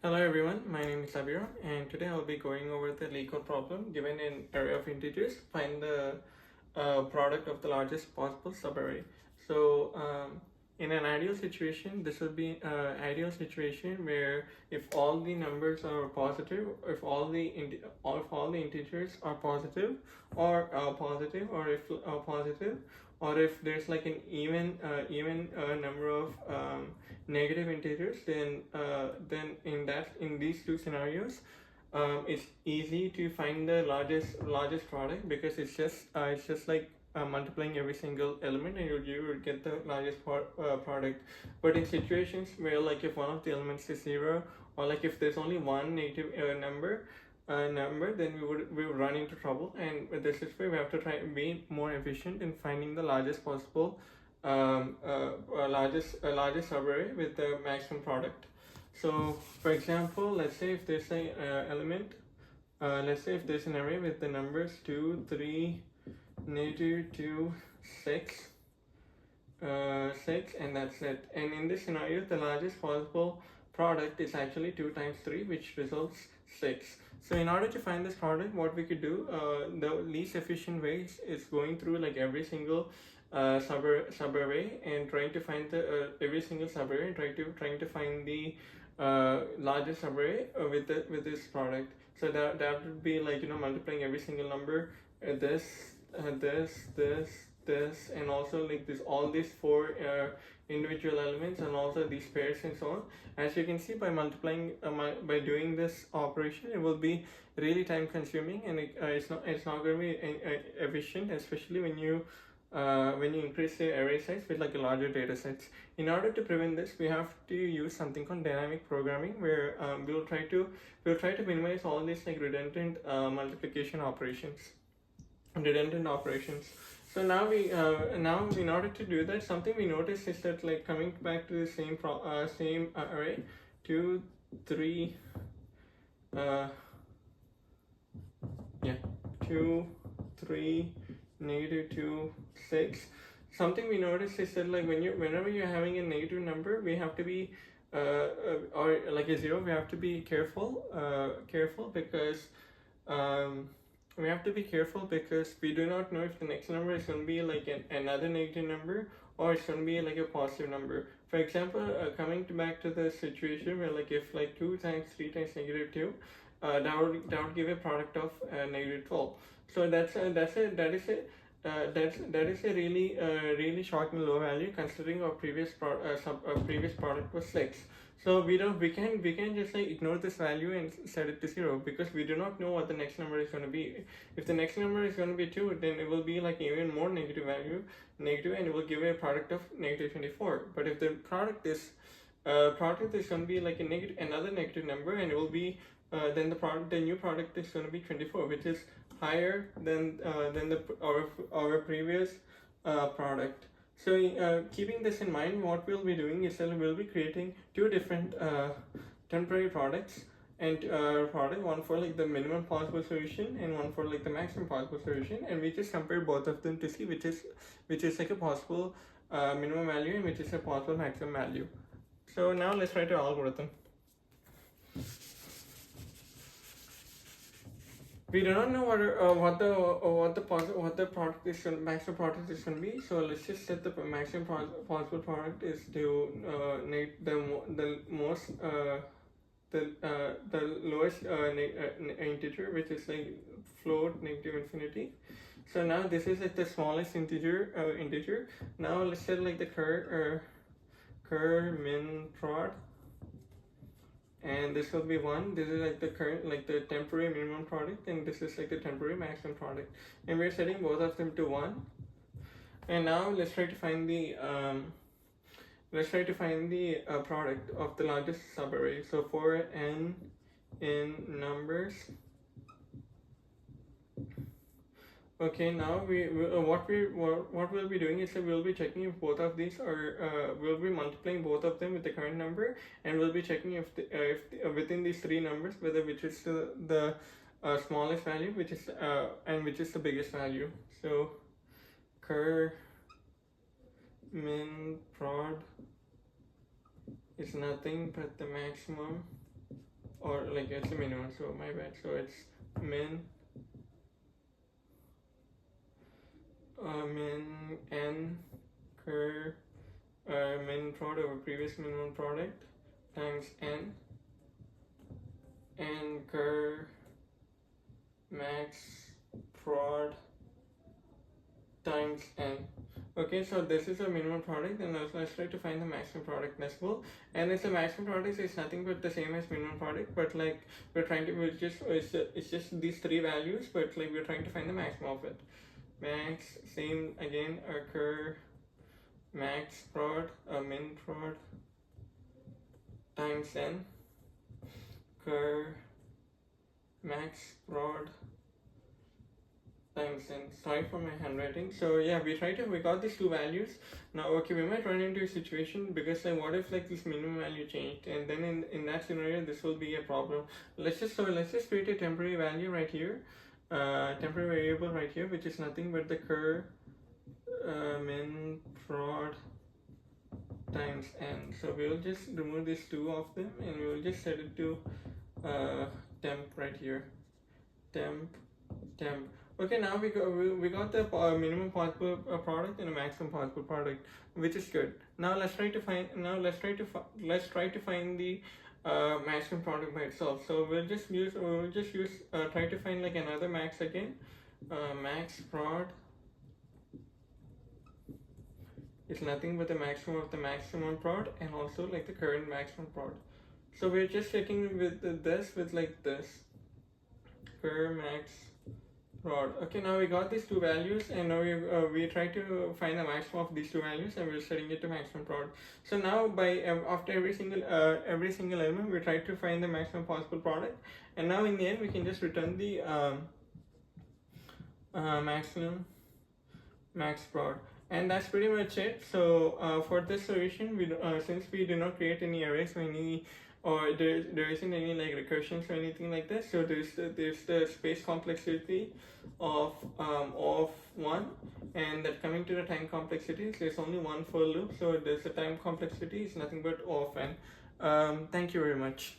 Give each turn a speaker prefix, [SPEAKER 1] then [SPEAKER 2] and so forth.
[SPEAKER 1] Hello everyone, my name is Sabir and today I'll be going over the LeetCode problem. Given an array of integers, find the product of the largest possible subarray. So in an ideal situation, this will be an ideal situation where if all the numbers are positive, if all the integers are positive or positive, or if positive, or if there's like an even number of negative integers, then in these two scenarios, it's easy to find the largest product, because it's just like multiplying every single element, and you would get the largest product. But in situations where, like, if one of the elements is zero, or like if there's only one negative number, then we would run into trouble. And with this is where we have to try and be more efficient in finding the largest possible largest subarray with the maximum product. So for example, let's say if there's a element, let's say if there's an array with the numbers 2, 3, -2, 6, 6, and that's it. And in this scenario, the largest possible product is actually 2 times 3, which results 6. So in order to find this product, what we could do, the least efficient way is going through like every single subarray and trying to find the every single subarray and trying to find the largest subarray with this product. So that would be like, multiplying every single number, this, this, and also like this, all these four individual elements, and also these pairs and so on. As you can see, by multiplying by doing this operation, it will be really time consuming, and it's not going to be efficient, especially when you increase the array size with like a larger data sets. In order to prevent this, we have to use something called dynamic programming, where we'll try to minimize all these like redundant multiplication operations, So now in order to do that, something we notice is that, like, coming back to the same array, 2, 3, 2, 3, -2, 6. Something we notice is that, like, whenever you're having a negative number, we have to be or like a zero, we have to be careful because we have to be careful because we do not know if the next number is going to be like another negative number, or it's going to be like a positive number. For example, coming back to the situation where, like, if like 2 times 3 times -2, that would give a product of -12. So that is a really shocking low value, considering our previous product was 6. So we can just like ignore this value and set it to 0, because we do not know what the next number is going to be. If the next number is going to be 2, then it will be like even more negative, and it will give a product of -24. But if the product is going to be like another negative number, and it will be then the new product is going to be 24, which is higher than our previous product. So keeping this in mind, what we'll be doing is that we'll be creating two different temporary products, and one for like the minimum possible solution and one for like the maximum possible solution, and we just compare both of them to see which is like a possible minimum value and which is a possible maximum value. So now let's write our algorithm. We do not know what the product is maximum product is going to be. So let's just set the maximum possible product is to the lowest integer, which is like float -infinity. So now this is like the smallest integer. Now let's set like the cur min prod, and this will be 1. This is like the temporary minimum product, and this is like the temporary maximum product, and we're setting both of them to 1. And now let's try to find the product of the largest subarray. So for n in numbers, okay, now what we'll be doing is that we'll be checking if both of these are we'll be multiplying both of them with the current number, and we'll be checking if within these three numbers, which is the smallest value, which is the biggest value. So cur min prod is nothing but the maximum or like it's a minimum, so my bad. So it's min min n cur min prod over previous minimum product times n cur max prod times n. Okay, so this is a minimum product, and also let's try to find the maximum product as well. And it's a maximum product, it's nothing but the same as minimum product, but like it's just these three values, but like we're trying to find the maximum of it. Max, same again, occur max prod, min prod times n, cur max prod times n. Sorry for my handwriting. So yeah, we got these two values. Now okay, we might run into a situation because like what if like this minimum value changed, and then in that scenario this will be a problem. Let's just create a temporary value right here, temporary variable right here, which is nothing but the cur min prod times n. So we'll just remove these two of them, and we'll just set it to temp right here, temp. Okay, now we got the minimum possible product and a maximum possible product, which is good. Now let's try to find the maximum product by itself. So we'll just use try to find like another max again. Max prod is nothing but the maximum of the maximum prod, and also like the current maximum prod. So we're just checking with this cur max prod. Okay, now we got these two values, and now we try to find the maximum of these two values, and we're setting it to maximum prod. So now by after every single element, we try to find the maximum possible product, and now in the end we can just return the maximum max prod. And that's pretty much it. So for this solution, since we do not create any arrays or there isn't any like recursions or anything like that, so there's the space complexity of 1, and that coming to the time complexity, there's only one for loop, so there's a time complexity is nothing but of n. Thank you very much.